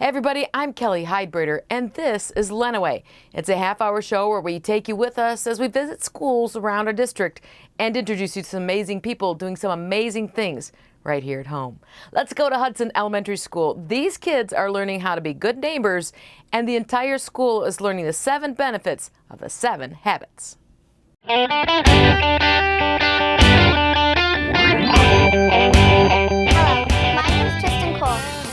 Hey everybody, I'm Kelly Heidbrader, and this is Lenawee. It's a half-hour show where we take you with us as we visit schools around our district and introduce you to some amazing people doing some amazing things right here at home. Let's go to Hudson Elementary School. These kids are learning how to be good neighbors, and the entire school is learning the 7 benefits of the 7 habits.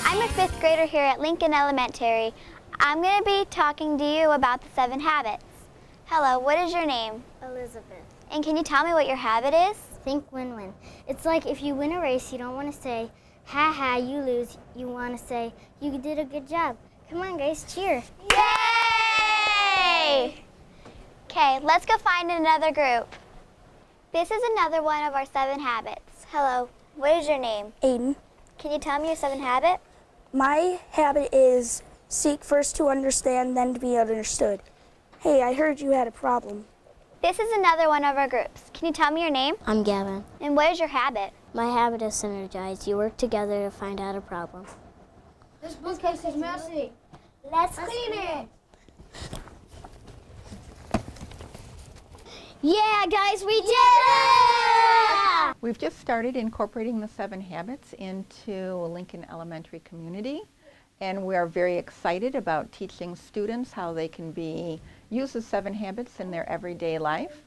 I'm a 5th grader here at Lincoln Elementary. I'm going to be talking to you about the 7 habits. Hello, what is your name? Elizabeth. And can you tell me what your habit is? Think win-win. It's like if you win a race, you don't want to say, ha ha, you lose. You want to say, you did a good job. Come on guys, cheer. Yay! Okay, let's go find another group. This is another one of our 7 habits. Hello, what is your name? Aiden. Can you tell me your 7th habit? My habit is seek first to understand, then to be understood. Hey, I heard you had a problem. This is another one of our groups. Can you tell me your name? I'm Gavin. And what is your habit? My habit is synergize. You work together to find out a problem. This bookcase is messy. Let's clean it. Yeah, guys, we did it! We've just started incorporating the 7 habits into Lincoln Elementary community, and we are very excited about teaching students how they can use the 7 habits in their everyday life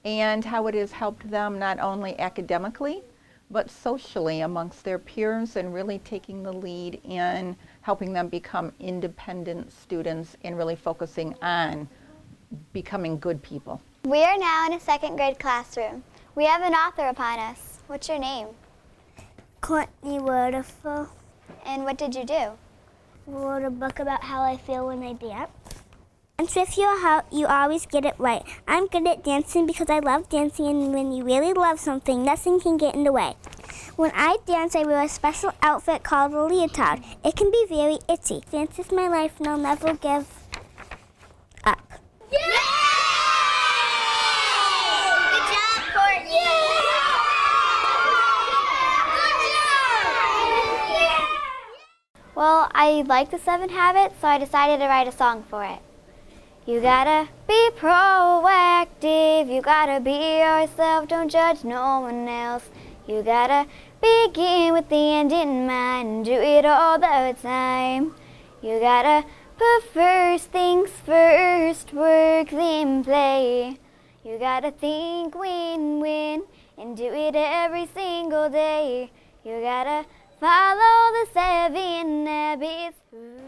and how it has helped them not only academically but socially amongst their peers, and really taking the lead in helping them become independent students and really focusing on becoming good people. We are now in a 2nd grade classroom. We have an author upon us. What's your name? Courtney Waterfall. And what did you do? Wrote a book about how I feel when I dance. And with your help, you always get it right. I'm good at dancing because I love dancing, and when you really love something, nothing can get in the way. When I dance, I wear a special outfit called a leotard. It can be very itchy. Dance is my life, and I'll never give up. Yay! Good job, Courtney! Good job! Well, I like the 7 habits, so I decided to write a song for it. You gotta be proactive, you gotta be yourself, don't judge no one else. You gotta begin with the end in mind, do it all the time. You gotta put first things first, work then play. You gotta think win-win and do it every single day. You gotta follow the 7 habits.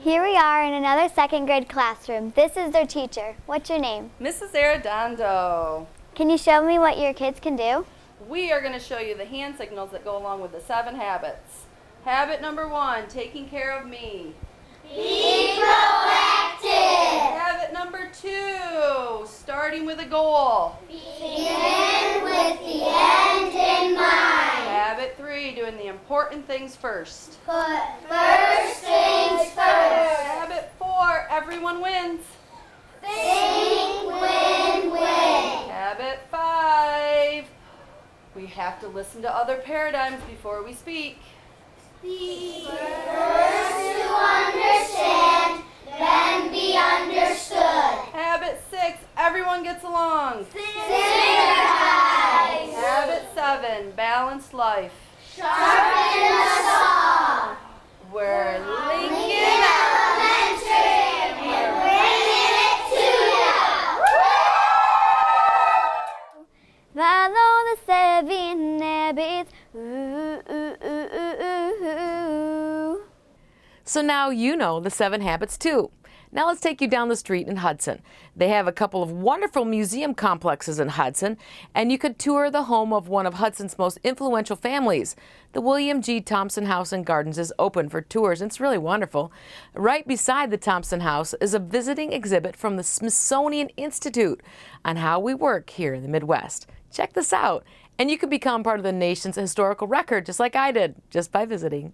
Here we are in another 2nd grade classroom. This is their teacher. What's your name? Mrs. Arredondo. Can you show me what your kids can do? We are going to show you the hand signals that go along with the 7 habits. Habit number 1, taking care of me. Be proactive. Habit number 2, starting with a goal. Begin with the end in mind. Habit 3, doing the important things first. Put first things first. Habit 4, everyone wins. Think win-win. Habit 5, we have to listen to other paradigms before we speak. Speak first to understand, then be understood. Habit 6, everyone gets along. Synergize. Habit 7, balanced life. Sharpen the saw. We're Lincoln Elementary, and we're bringing it to you. Follow the 7 habits. Ooh, ooh, ooh, ooh, ooh. So now you know the 7 habits too. Now let's take you down the street in Hudson. They have a couple of wonderful museum complexes in Hudson, and you could tour the home of one of Hudson's most influential families. The William G. Thompson House and Gardens is open for tours, and it's really wonderful. Right beside the Thompson House is a visiting exhibit from the Smithsonian Institute on how we work here in the Midwest. Check this out, and you can become part of the nation's historical record just like I did, just by visiting.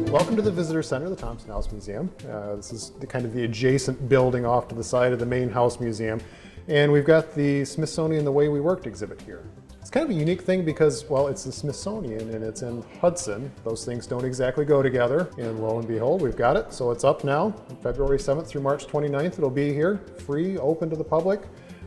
Welcome to the Visitor Center, the Thompson House Museum. This is kind of the adjacent building off to the side of the main house museum. And we've got the Smithsonian The Way We Worked exhibit here. It's kind of a unique thing because, well, it's the Smithsonian and it's in Hudson. Those things don't exactly go together, and lo and behold, we've got it. So it's up now, February 7th through March 29th. It'll be here, free, open to the public.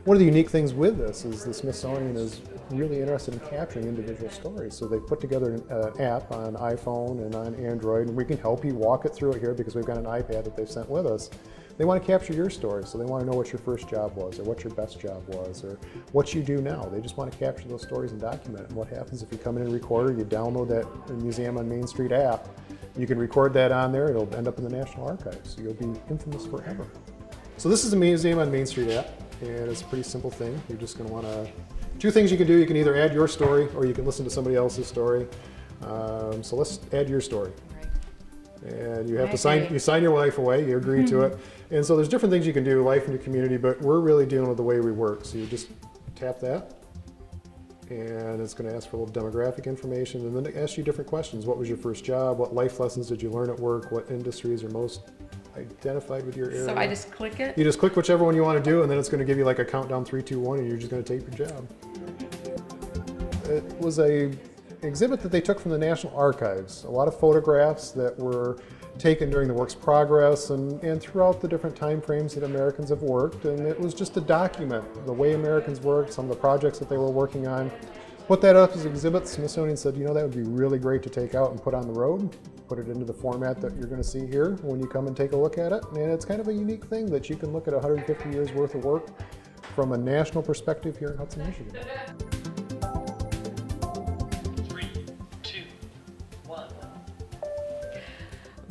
One of the unique things with this is the Smithsonian is really interested in capturing individual stories. So they put together an app on iPhone and on Android, and we can help you walk it through it here because we've got an iPad that they've sent with us. They want to capture your story, so they want to know what your first job was, or what your best job was, or what you do now. They just want to capture those stories and document it. And what happens if you come in and record it, you download that Museum on Main Street app, you can record that on there, it'll end up in the National Archives, so you'll be infamous forever. So this is a Museum on Main Street app, and it's a pretty simple thing. You're just going to want to, two things you can do, you can either add your story, or you can listen to somebody else's story. So let's add your story. And you have to sign your life away, you agree to it. And so there's different things you can do, life in your community, but we're really dealing with the way we work. So you just tap that, and it's going to ask for a little demographic information, and then it asks you different questions. What was your first job? What life lessons did you learn at work? What industries are most identified with your area? So I just click it? You just click whichever one you want to do, and then it's going to give you like a countdown 3, 2, 1, and you're just going to take your job. It was an exhibit that they took from the National Archives. A lot of photographs that were taken during the work's progress and throughout the different time frames that Americans have worked, and it was just to document the way Americans worked, some of the projects that they were working on. Put that up as an exhibit. The Smithsonian said, you know, that would be really great to take out and put on the road, put it into the format that you're going to see here when you come and take a look at it. And it's kind of a unique thing that you can look at 150 years worth of work from a national perspective here in Hudson, Michigan. 3, 2, 1.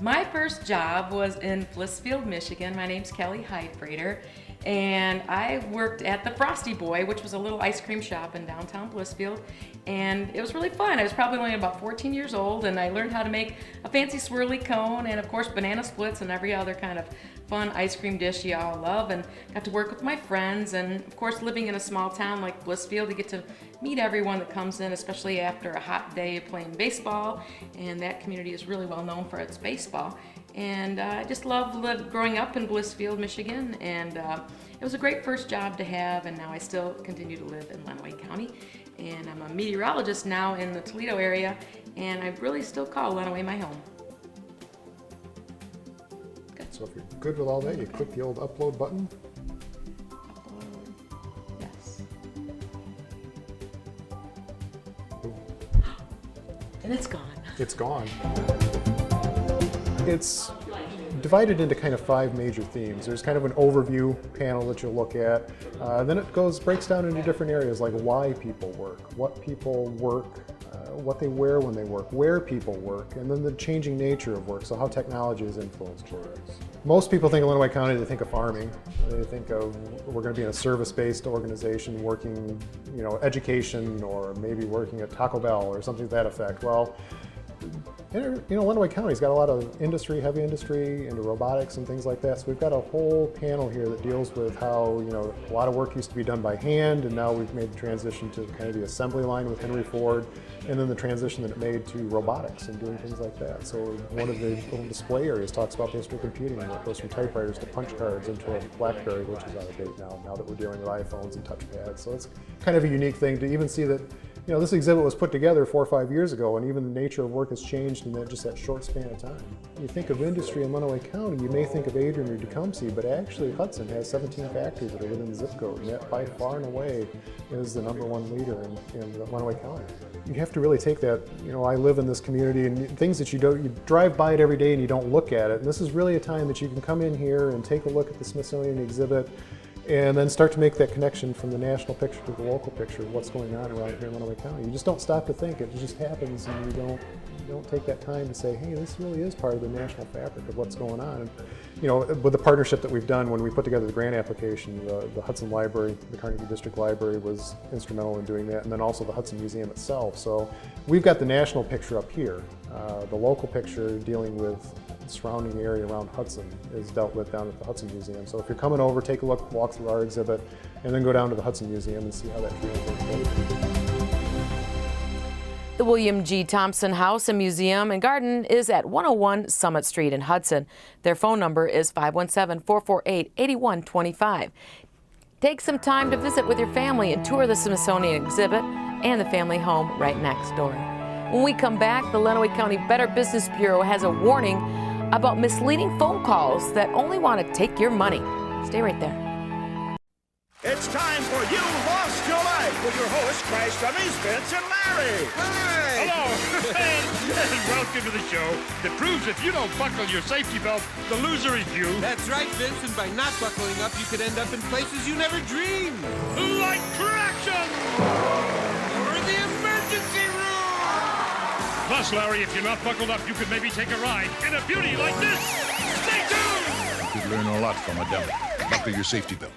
My first job was in Blissfield, Michigan. My name's Kelly Heidfrater, and I worked at the Frosty Boy, which was a little ice cream shop in downtown Blissfield, and it was really fun. I was probably only about 14 years old, and I learned how to make a fancy swirly cone and, of course, banana splits and every other kind of fun ice cream dish you all love, and got to work with my friends. And, of course, living in a small town like Blissfield, you get to meet everyone that comes in, especially after a hot day of playing baseball, and that community is really well known for its baseball. And I just loved growing up in Blissfield, Michigan, and it was a great first job to have, and now I still continue to live in Lenawee County, and I'm a meteorologist now in the Toledo area, and I really still call Lenawee my home. Good. So if you're good with all that, you click the old upload button. Upload. Yes. And it's gone. It's gone. It's divided into kind of 5 major themes. There's kind of an overview panel that you'll look at. Then it breaks down into different areas like why people work, what people work, what they wear when they work, where people work, and then the changing nature of work, so how technology has influenced work. Most people think of Lenawee County, they think of farming. They think of we're going to be in a service-based organization working, you know, education, or maybe working at Taco Bell or something to that effect. Well, you know, Lenawee County's got a lot of industry, heavy industry, into robotics and things like that. So we've got a whole panel here that deals with how, you know, a lot of work used to be done by hand, and now we've made the transition to kind of the assembly line with Henry Ford, and then the transition that it made to robotics and doing things like that. So one of the little display areas talks about the history of computing, and it goes from typewriters to punch cards into a BlackBerry, which is out of date now that we're dealing with iPhones and touchpads. So it's kind of a unique thing to even see that, you know, this exhibit was put together 4 or 5 years ago, and even the nature of work has changed in just that short span of time. You think of industry in Lenawee County, you may think of Adrian or Tecumseh, but actually Hudson has 17 factories that are within the zip code, and that by far and away is the #1 leader in Lenawee County. You have to really take that, you know, I live in this community, and things that you drive by it every day and you don't look at it, and this is really a time that you can come in here and take a look at the Smithsonian exhibit, and then start to make that connection from the national picture to the local picture of what's going on around here in Lenawee County. You just don't stop to think, it just happens, and you don't take that time to say, hey, this really is part of the national fabric of what's going on. And, you know, with the partnership that we've done when we put together the grant application, the Hudson Library, the Carnegie District Library was instrumental in doing that, and then also the Hudson Museum itself. So we've got the national picture up here. The local picture dealing with the surrounding area around Hudson is dealt with down at the Hudson Museum. So if you're coming over, take a look, walk through our exhibit, and then go down to the Hudson Museum and see how that translates. The William G. Thompson House and Museum and Garden is at 101 Summit Street in Hudson. Their phone number is 517-448-8125. Take some time to visit with your family and tour the Smithsonian exhibit and the family home right next door. When we come back, the Lenawee County Better Business Bureau has a warning about misleading phone calls that only want to take your money. Stay right there. It's time for You Lost Your Life with your hosts, Christ Dummies, Vince and Larry. Hi! Hello, and welcome to the show that proves if you don't buckle your safety belt, the loser is you. That's right, Vince, and by not buckling up, you could end up in places you never dreamed. Like correction! Or the emergency room! Plus, Larry, if you're not buckled up, you could maybe take a ride in a beauty like this. Stay tuned! You could learn a lot from a dummy. Buckle your safety belt.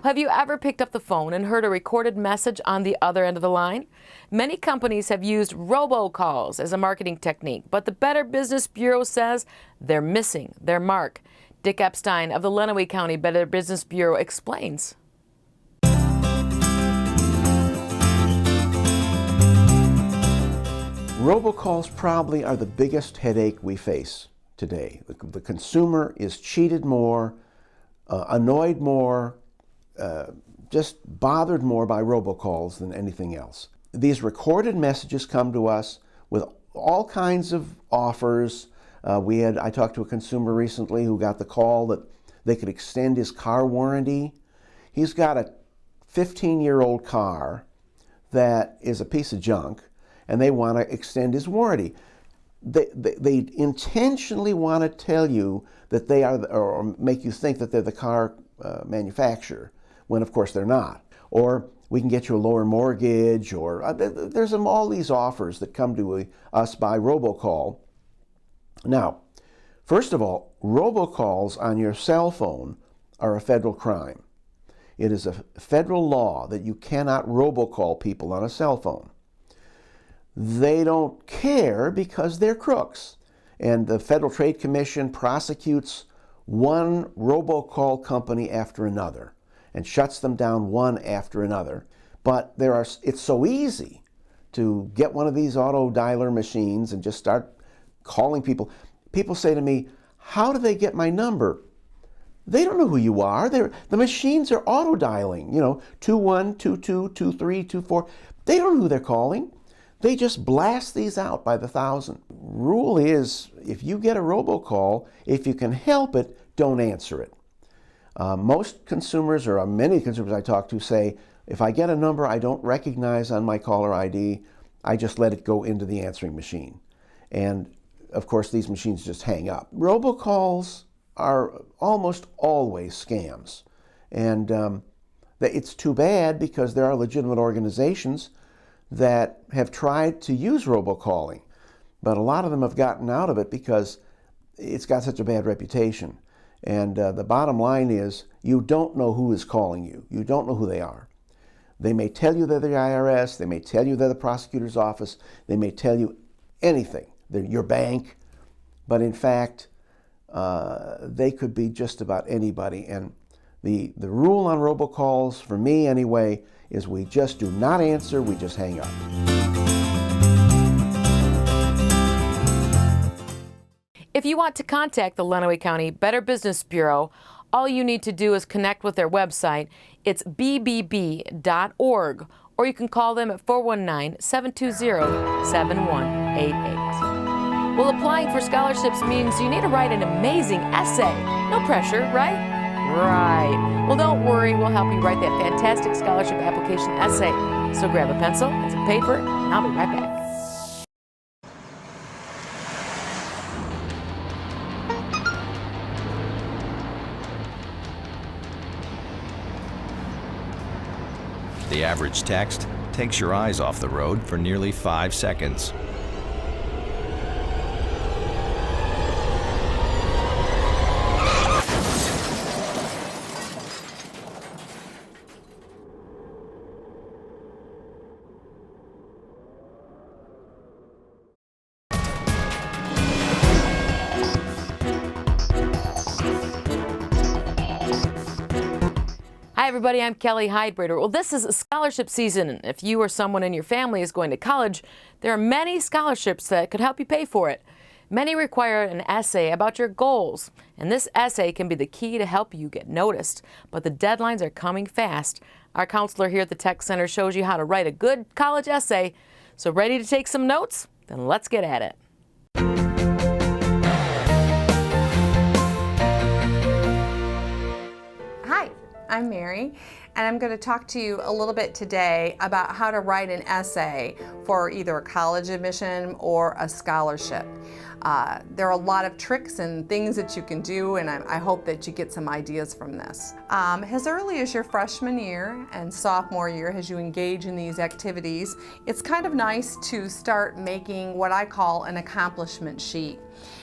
Have you ever picked up the phone and heard a recorded message on the other end of the line? Many companies have used Robo calls as a marketing technique, but the Better Business Bureau says they're missing their mark. Dick Epstein of the Lenawee County Better Business Bureau explains. Robocalls probably are the biggest headache we face today. The consumer is cheated more, annoyed more, just bothered more by robocalls than anything else. These recorded messages come to us with all kinds of offers. I talked to a consumer recently who got the call that they could extend his car warranty. He's got a 15-year-old car that is a piece of junk, and they want to extend his warranty. They intentionally want to tell you that they are, or make you think that they're the car manufacturer, when of course they're not. Or we can get you a lower mortgage, or there's all these offers that come to us by robocall. Now, first of all, robocalls on your cell phone are a federal crime. It is a federal law that you cannot robocall people on a cell phone. They don't care because they're crooks. And the Federal Trade Commission prosecutes one robocall company after another and shuts them down one after another. But it's so easy to get one of these auto dialer machines and just start calling people. People say to me, how do they get my number? They don't know who you are. The machines are auto dialing, 21, 22, 23, 24. They don't know who they're calling. They just blast these out by the thousand. Rule is, if you get a robocall, if you can help it, don't answer it. Most consumers, or many consumers I talk to, say, if I get a number I don't recognize on my caller ID, I just let it go into the answering machine. And of course, these machines just hang up. Robocalls are almost always scams. And it's too bad, because there are legitimate organizations that have tried to use robocalling, but a lot of them have gotten out of it because it's got such a bad reputation. And the bottom line is, you don't know who is calling you. You don't know who they are. They may tell you they're the IRS, they may tell you they're the prosecutor's office, they may tell you anything, they're your bank, but in fact, they could be just about anybody. And the rule on robocalls, for me anyway, is we just do not answer, we just hang up. If you want to contact the Lenawee County Better Business Bureau, all you need to do is connect with their website. It's bbb.org, or you can call them at 419-720-7188. Well, applying for scholarships means you need to write an amazing essay. No pressure, right? Right. Well, don't worry. We'll help you write that fantastic scholarship application essay. So grab a pencil and some paper, and I'll be right back. The average text takes your eyes off the road for nearly 5 seconds. Hi everybody, I'm Kelly Hydebrader. Well, this is scholarship season. If you or someone in your family is going to college, there are many scholarships that could help you pay for it. Many require an essay about your goals, and this essay can be the key to help you get noticed, but the deadlines are coming fast. Our counselor here at the Tech Center shows you how to write a good college essay. So ready to take some notes? Then let's get at it. Hi, I'm Mary, and I'm going to talk to you a little bit today about how to write an essay for either a college admission or a scholarship. There are a lot of tricks and things that you can do, and I hope that you get some ideas from this. As early as your freshman year and sophomore year, as you engage in these activities, it's kind of nice to start making what I call an accomplishment sheet.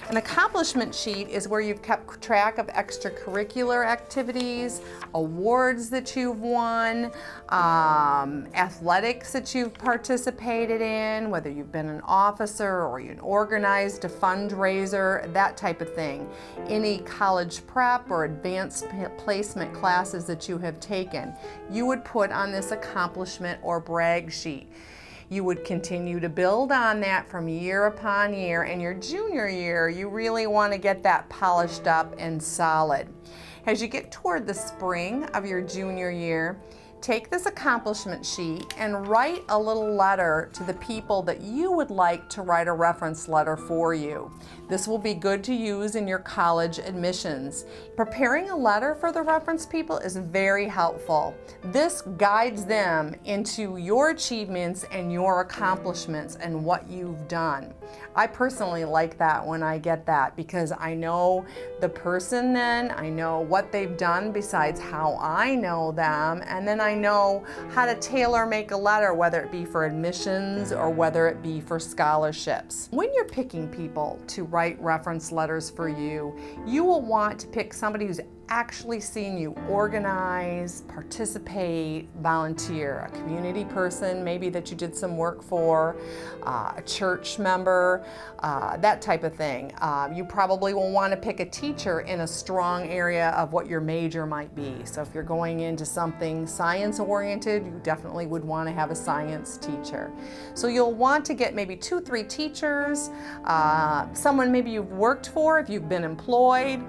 An accomplishment sheet is where you've kept track of extracurricular activities, awards that you've won, athletics that you've participated in, whether you've been an officer or you organized a fundraiser, that type of thing. Any college prep or advanced placement classes that you have taken, you would put on this accomplishment or brag sheet. You would continue to build on that from year upon year, and your junior year, you really want to get that polished up and solid. As you get toward the spring of your junior year, take this accomplishment sheet and write a little letter to the people that you would like to write a reference letter for you. This will be good to use in your college admissions. Preparing a letter for the reference people is very helpful. This guides them into your achievements and your accomplishments and what you've done. I personally like that when I get that, because I know the person then, I know what they've done besides how I know them, and then I know how to tailor make a letter, whether it be for admissions or whether it be for scholarships. When you're picking people to write reference letters for you, you will want to pick somebody who's actually seen you organize, participate, volunteer, a community person maybe that you did some work for, a church member, that type of thing. You probably will want to pick a teacher in a strong area of what your major might be. So if you're going into something science oriented, you definitely would want to have a science teacher. So you'll want to get maybe 2-3 teachers, someone maybe you've worked for if you've been employed,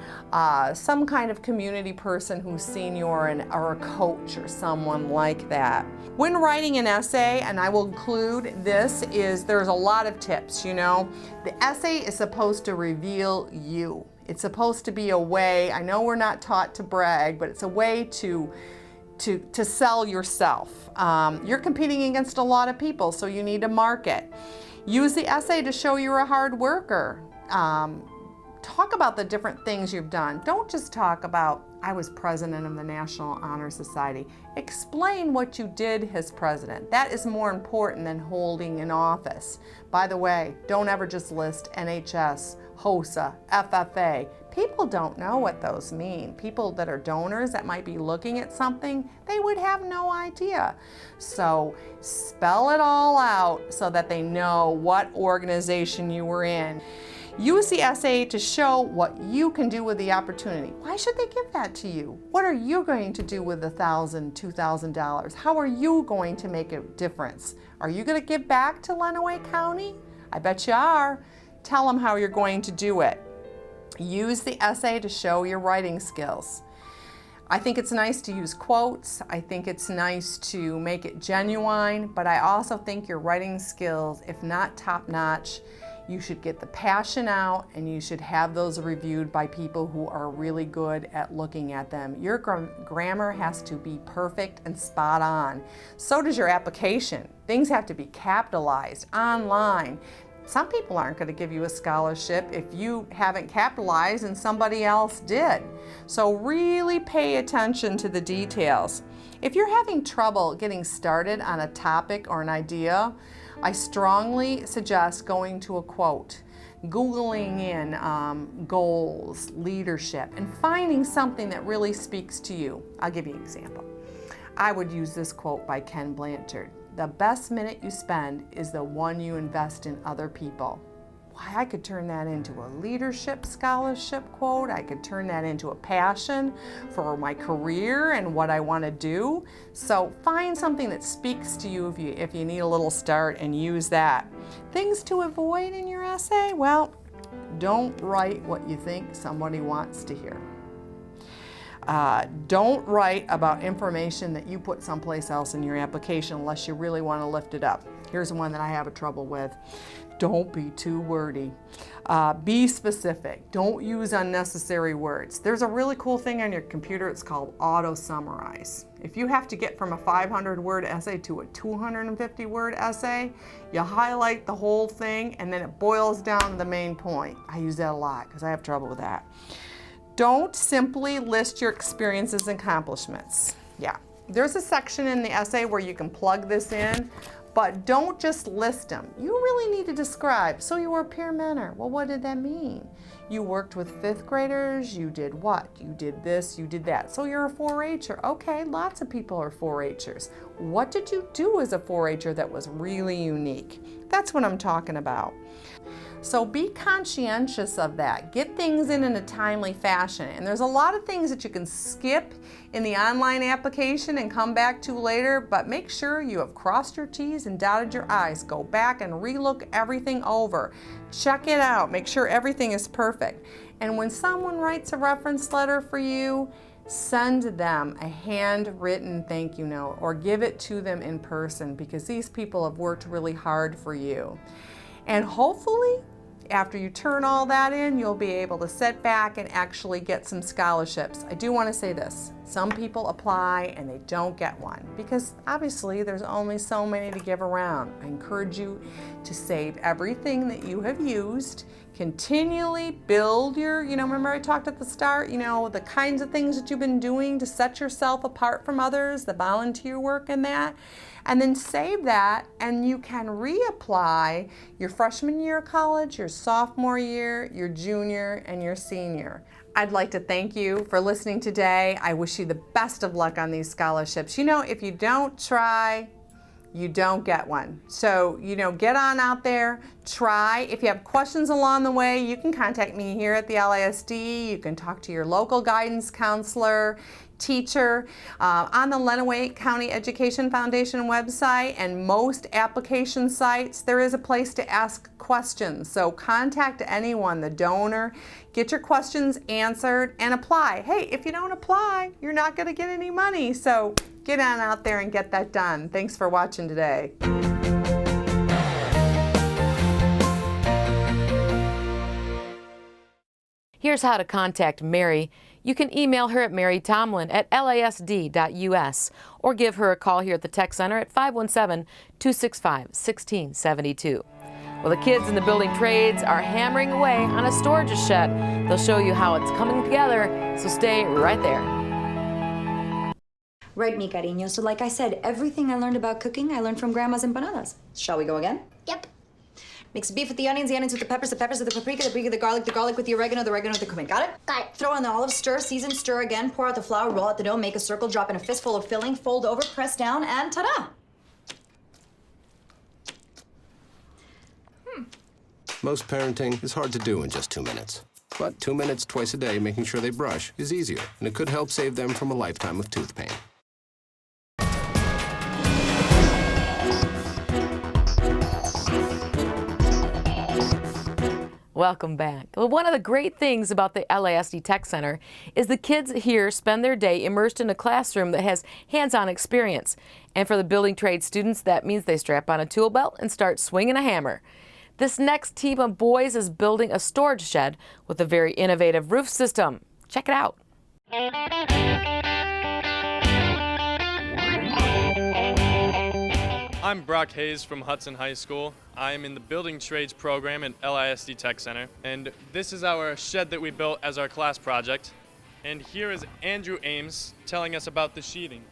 some kind of community person who's senior or a coach or someone like that. When writing an essay, and I will include this, there's a lot of tips, you know. The essay is supposed to reveal you. It's supposed to be a way, I know we're not taught to brag, but it's a way to sell yourself. You're competing against a lot of people, so you need to market. Use the essay to show you're a hard worker. Talk about the different things you've done. Don't just talk about, I was president of the National Honor Society. Explain what you did as president. That is more important than holding an office. By the way, don't ever just list NHS, HOSA, FFA. People don't know what those mean. People that are donors that might be looking at something, they would have no idea. So spell it all out so that they know what organization you were in. Use the essay to show what you can do with the opportunity. Why should they give that to you? What are you going to do with $1,000, $2,000? How are you going to make a difference? Are you going to give back to Lenawee County? I bet you are. Tell them how you're going to do it. Use the essay to show your writing skills. I think it's nice to use quotes. I think it's nice to make it genuine, but I also think your writing skills, if not top-notch, you should get the passion out, and you should have those reviewed by people who are really good at looking at them. Your grammar has to be perfect and spot on. So does your application. Things have to be capitalized, online. Some people aren't going to give you a scholarship if you haven't capitalized and somebody else did. So really pay attention to the details. If you're having trouble getting started on a topic or an idea, I strongly suggest going to a quote, Googling in goals, leadership, and finding something that really speaks to you. I'll give you an example. I would use this quote by Ken Blanchard. The best minute you spend is the one you invest in other people. Why, I could turn that into a leadership scholarship quote. I could turn that into a passion for my career and what I want to do. So find something that speaks to you if you need a little start, and use that. Things to avoid in your essay? Well, Don't write what you think somebody wants to hear. Don't write about information that you put someplace else in your application unless you really want to lift it up. Here's one that I have a trouble with. Don't be too wordy. Be specific. Don't use unnecessary words. There's a really cool thing on your computer. It's called auto summarize. If you have to get from a 500-word essay to a 250-word essay, you highlight the whole thing and then it boils down to the main point. I use that a lot because I have trouble with that. Don't simply list your experiences and accomplishments. Yeah, there's a section in the essay where you can plug this in, but don't just list them. You really need to describe. So you were a peer mentor. Well, what did that mean? You worked with 5th graders, you did what? You did this, you did that. So you're a 4-H'er. Okay, lots of people are 4-H'ers. What did you do as a 4-H'er that was really unique? That's what I'm talking about. So be conscientious of that. Get things in a timely fashion. And there's a lot of things that you can skip in the online application and come back to later, but make sure you have crossed your T's and dotted your I's. Go back and relook everything over. Check it out. Make sure everything is perfect. And when someone writes a reference letter for you, send them a handwritten thank you note or give it to them in person because these people have worked really hard for you. And hopefully, after you turn all that in, you'll be able to sit back and actually get some scholarships. I do want to say this. Some people apply and they don't get one because obviously there's only so many to give around. I encourage you to save everything that you have used, continually build your, remember I talked at the start, the kinds of things that you've been doing to set yourself apart from others, the volunteer work and that. And then save that and you can reapply your freshman year of college, your sophomore year, your junior, and your senior. I'd like to thank you for listening today. I wish you the best of luck on these scholarships. If you don't try, you don't get one. So, get on out there, try. If you have questions along the way, you can contact me here at the LISD. You can talk to your local guidance counselor, teacher, on the Lenawee County Education Foundation website and most application sites, there is a place to ask questions. So contact anyone, the donor, get your questions answered and apply. Hey, if you don't apply, you're not going to get any money. So get on out there and get that done. Thanks for watching today. Here's how to contact Mary. You can email her at marytomlin@lisd.us or give her a call here at the Tech Center at 517-265-1672. Well, the kids in the building trades are hammering away on a storage shed. They'll show you how it's coming together, so stay right there. Right, mi cariño. So like I said, everything I learned about cooking, I learned from Grandma's empanadas. Shall we go again? Yep. Mix beef with the onions with the peppers with the paprika with the garlic with the oregano with the cumin. Got it? Got it. Throw in the olives, stir, season, stir again, pour out the flour, roll out the dough, make a circle, drop in a fistful of filling, fold over, press down, and ta-da! Most parenting is hard to do in just 2 minutes. But 2 minutes twice a day making sure they brush is easier, and it could help save them from a lifetime of tooth pain. Welcome back. Well, one of the great things about the LISD Tech Center is the kids here spend their day immersed in a classroom that has hands-on experience. And for the building trade students, that means they strap on a tool belt and start swinging a hammer. This next team of boys is building a storage shed with a very innovative roof system. Check it out. I'm Brock Hayes from Hudson High School. I am in the Building Trades program at LISD Tech Center. And this is our shed that we built as our class project. And here is Andrew Ames telling us about the sheeting.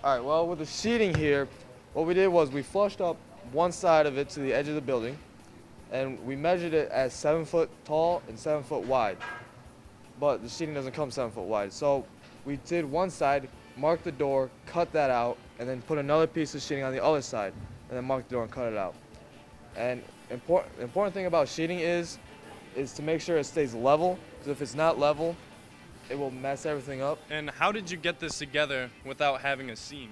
All right, well, with the sheeting here, what we did was we flushed up one side of it to the edge of the building, and we measured it as 7 foot tall and 7 foot wide. But the sheeting doesn't come 7 foot wide. So we did one side, marked the door, cut that out, and then put another piece of sheeting on the other side, and then mark the door and cut it out. And important thing about sheeting is to make sure it stays level, because if it's not level, it will mess everything up. And how did you get this together without having a seam?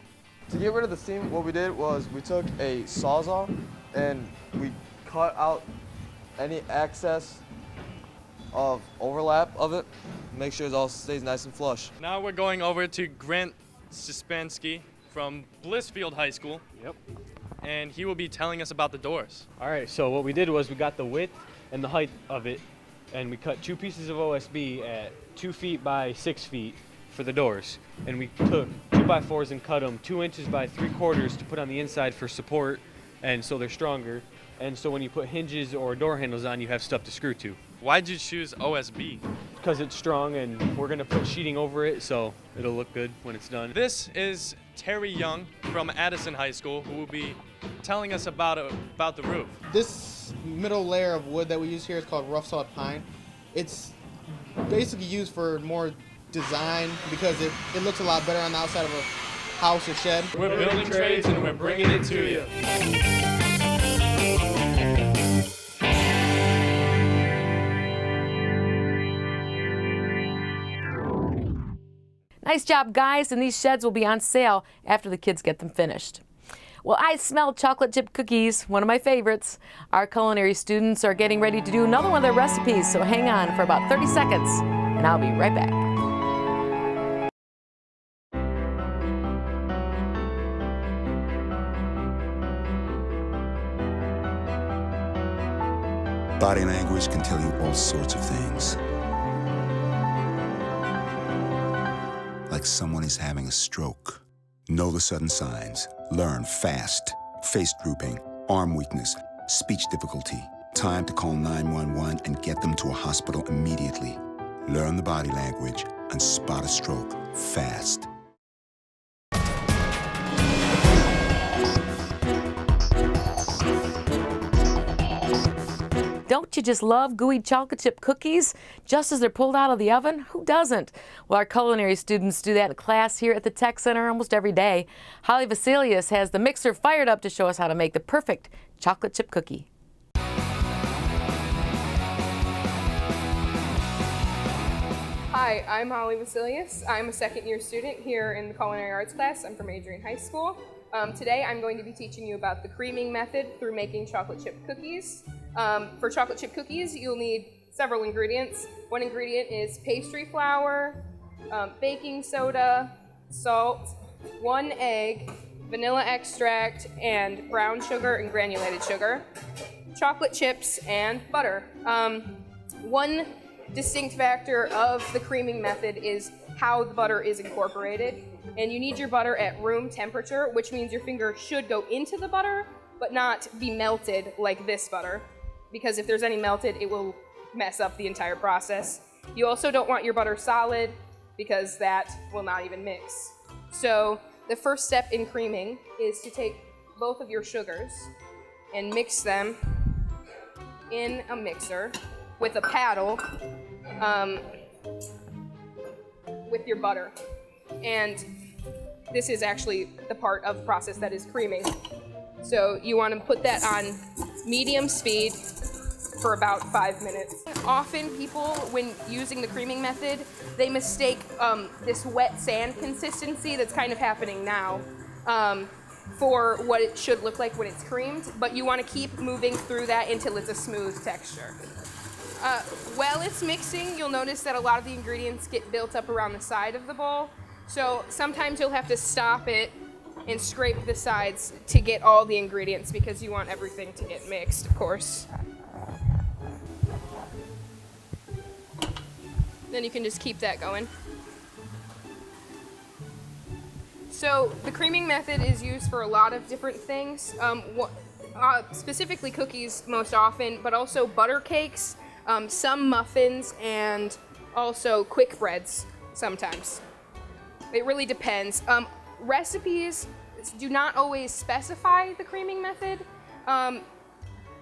To get rid of the seam, what we did was we took a Sawzall and we cut out any excess of overlap of it. Make sure it all stays nice and flush. Now we're going over to Grant Sispansky from Blissfield High School. Yep. And he will be telling us about the doors. All right, so what we did was we got the width and the height of it, and we cut 2 pieces of OSB at 2 feet by 6 feet for the doors. And we took 2x4s and cut them 2 inches by 3/4 to put on the inside for support, and so they're stronger. And so when you put hinges or door handles on, you have stuff to screw to. Why'd you choose OSB? Because it's strong, and we're gonna put sheeting over it, so it'll look good when it's done. This is Terry Young from Addison High School, who will be telling us about the roof. This middle layer of wood that we use here is called rough sawed pine. It's basically used for more design because it looks a lot better on the outside of a house or shed. We're building trades and we're bringing it to you. Nice job, guys, and these sheds will be on sale after the kids get them finished. Well, I smell chocolate chip cookies, one of my favorites. Our culinary students are getting ready to do another one of their recipes, so hang on for about 30 seconds, and I'll be right back. Body language can tell you all sorts of things. Like someone is having a stroke. Know the sudden signs. Learn fast. Face drooping, arm weakness, speech difficulty. Time to call 911 and get them to a hospital immediately. Learn the body language and spot a stroke fast. Don't you just love gooey chocolate chip cookies just as they're pulled out of the oven? Who doesn't? Well, our culinary students do that in class here at the Tech Center almost every day. Holly Vasilius has the mixer fired up to show us how to make the perfect chocolate chip cookie. Hi, I'm Holly Vasilius. I'm a second-year student here in the culinary arts class. I'm from Adrian High School. Today I'm going to be teaching you about the creaming method through making chocolate chip cookies. For chocolate chip cookies, you'll need several ingredients. One ingredient is pastry flour, baking soda, salt, 1 egg, vanilla extract, and brown sugar and granulated sugar, chocolate chips, and butter. One distinct factor of the creaming method is how the butter is incorporated. And you need your butter at room temperature, which means your finger should go into the butter, but not be melted like this butter. Because if there's any melted, it will mess up the entire process. You also don't want your butter solid, because that will not even mix. So the first step in creaming is to take both of your sugars and mix them in a mixer with a paddle with your butter. And this is actually the part of the process that is creaming. So you want to put that on medium speed for about 5 minutes. Often people, when using the creaming method, they mistake this wet sand consistency that's kind of happening now for what it should look like when it's creamed, but you want to keep moving through that until it's a smooth texture. While it's mixing, you'll notice that a lot of the ingredients get built up around the side of the bowl. So sometimes you'll have to stop it and scrape the sides to get all the ingredients because you want everything to get mixed, of course. Then you can just keep that going. So the creaming method is used for a lot of different things, specifically cookies most often, but also butter cakes, some muffins, and also quick breads sometimes. It really depends. Recipes do not always specify the creaming method,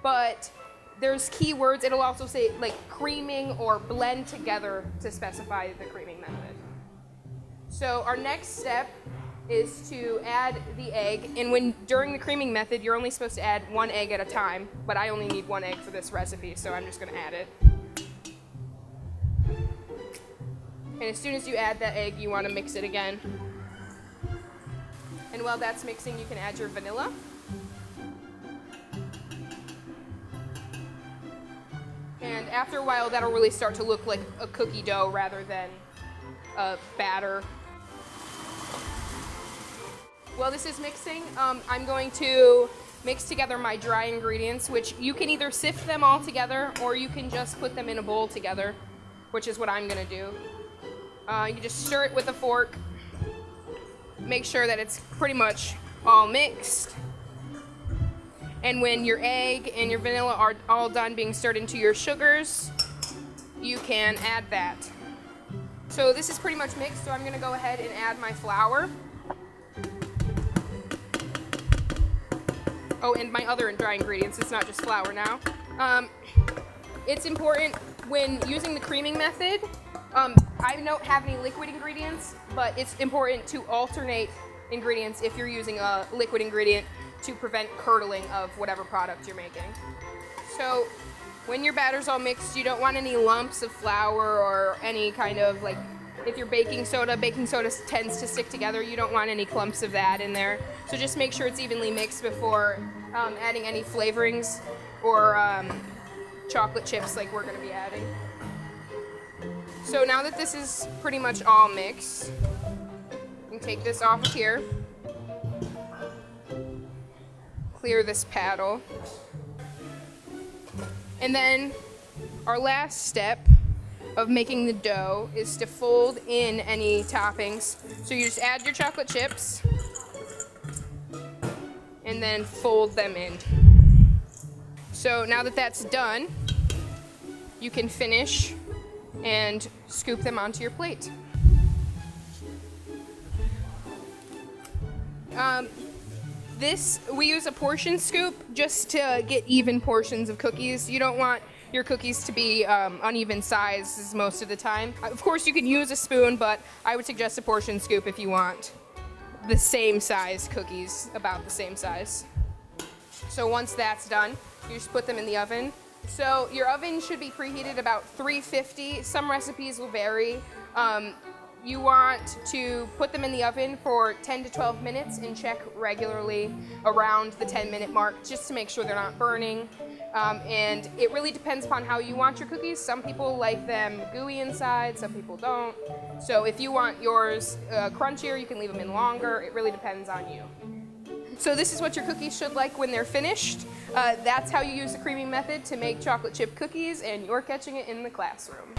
but there's keywords. It'll also say like creaming or blend together to specify the creaming method. So our next step is to add the egg, and during the creaming method, you're only supposed to add 1 egg at a time, but I only need 1 egg for this recipe, so I'm just gonna add it. And as soon as you add that egg, you wanna mix it again. And while that's mixing, you can add your vanilla. And and after a while that'll really start to look like a cookie dough rather than a batter. While this is mixing, I'm going to mix together my dry ingredients, which you can either sift them all together or you can just put them in a bowl together, which is what I'm gonna do. You just stir it with a fork, make sure that it's pretty much all mixed. And when your egg and your vanilla are all done being stirred into your sugars, you can add that. So this is pretty much mixed, so I'm gonna go ahead and add my flour. Oh, and my other dry ingredients, it's not just flour now. It's important when using the creaming method, I don't have any liquid ingredients, but it's important to alternate ingredients if you're using a liquid ingredient to prevent curdling of whatever product you're making. So when your batter's all mixed, you don't want any lumps of flour or any kind of, like, if you're baking soda tends to stick together. You don't want any clumps of that in there. So just make sure it's evenly mixed before adding any flavorings or chocolate chips like we're gonna be adding. So now that this is pretty much all mixed, you can take this off of here, clear this paddle, and then our last step of making the dough is to fold in any toppings. So you just add your chocolate chips and then fold them in. So now that that's done, you can finish and scoop them onto your plate. We use a portion scoop just to get even portions of cookies. You don't want your cookies to be uneven sizes most of the time. Of course, you can use a spoon, but I would suggest a portion scoop if you want the same size cookies, about the same size. So once that's done, you just put them in the oven. So your oven should be preheated about 350. Some recipes will vary. You want to put them in the oven for 10 to 12 minutes and check regularly around the 10-minute mark just to make sure they're not burning. And it really depends upon how you want your cookies. Some people like them gooey inside, some people don't. So if you want yours crunchier, you can leave them in longer. It really depends on you. So this is what your cookies should like when they're finished. That's how you use the creaming method to make chocolate chip cookies, and you're catching it in the classroom.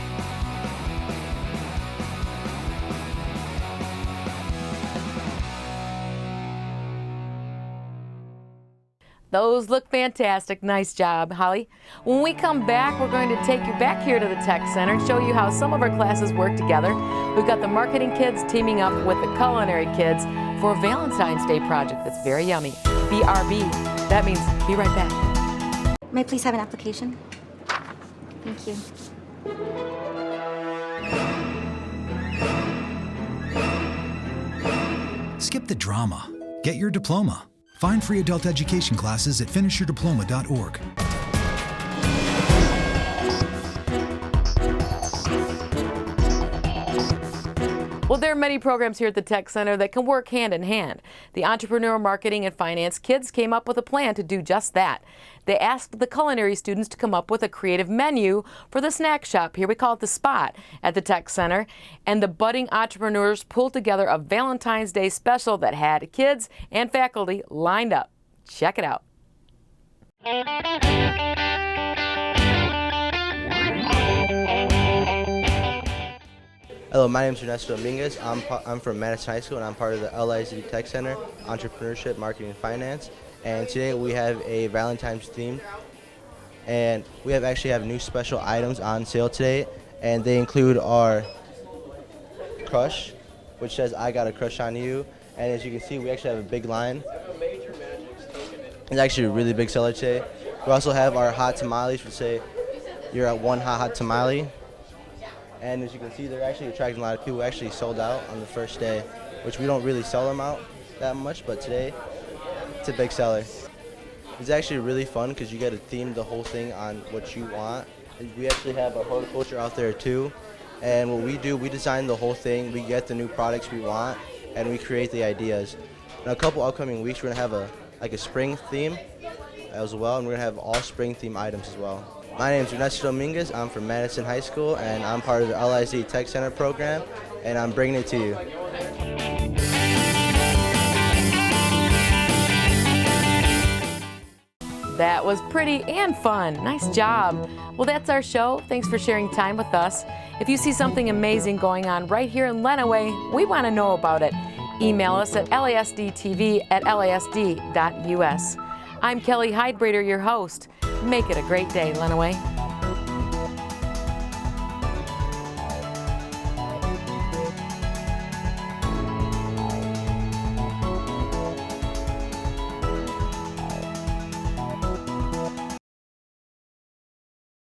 Those look fantastic. Nice job, Holly. When we come back, we're going to take you back here to the Tech Center and show you how some of our classes work together. We've got the marketing kids teaming up with the culinary kids for a Valentine's Day project that's very yummy. BRB. That means be right back. May I please have an application? Thank you. Skip the drama. Get your diploma. Find free adult education classes at finishyourdiploma.org. Well, there are many programs here at the Tech Center that can work hand in hand. The entrepreneur, marketing, and finance kids came up with a plan to do just that. They asked the culinary students to come up with a creative menu for the snack shop. Here we call it the Spot at the Tech Center. And the budding entrepreneurs pulled together a Valentine's Day special that had kids and faculty lined up. Check it out. Hello, my name is Ernesto Dominguez. I'm from Madison High School, and I'm part of the LISD Tech Center, Entrepreneurship, Marketing, and Finance. And today we have a Valentine's theme, and we actually have new special items on sale today, and they include our crush, which says "I got a crush on you." And as you can see, we actually have a big line. It's actually a really big seller today. We also have our hot tamales, which say "You're at one hot tamale." And as you can see, they're actually attracting a lot of people. We actually sold out on the first day, which we don't really sell them out that much, but today it's a big seller. It's actually really fun because you get to theme the whole thing on what you want. And we actually have a horticulture out there too. And what we do, we design the whole thing. We get the new products we want, and we create the ideas. In a couple upcoming weeks, we're gonna have a spring theme as well, and we're gonna have all spring theme items as well. My name is Ernesto Dominguez. I'm from Madison High School, and I'm part of the LISD Tech Center program, and I'm bringing it to you. That was pretty and fun. Nice job. Well, that's our show. Thanks for sharing time with us. If you see something amazing going on right here in Lenawee, we want to know about it. Email us at lasdtv@lasd.us. I'm Kelly Heidbreder, your host. Make it a great day, Lenawee.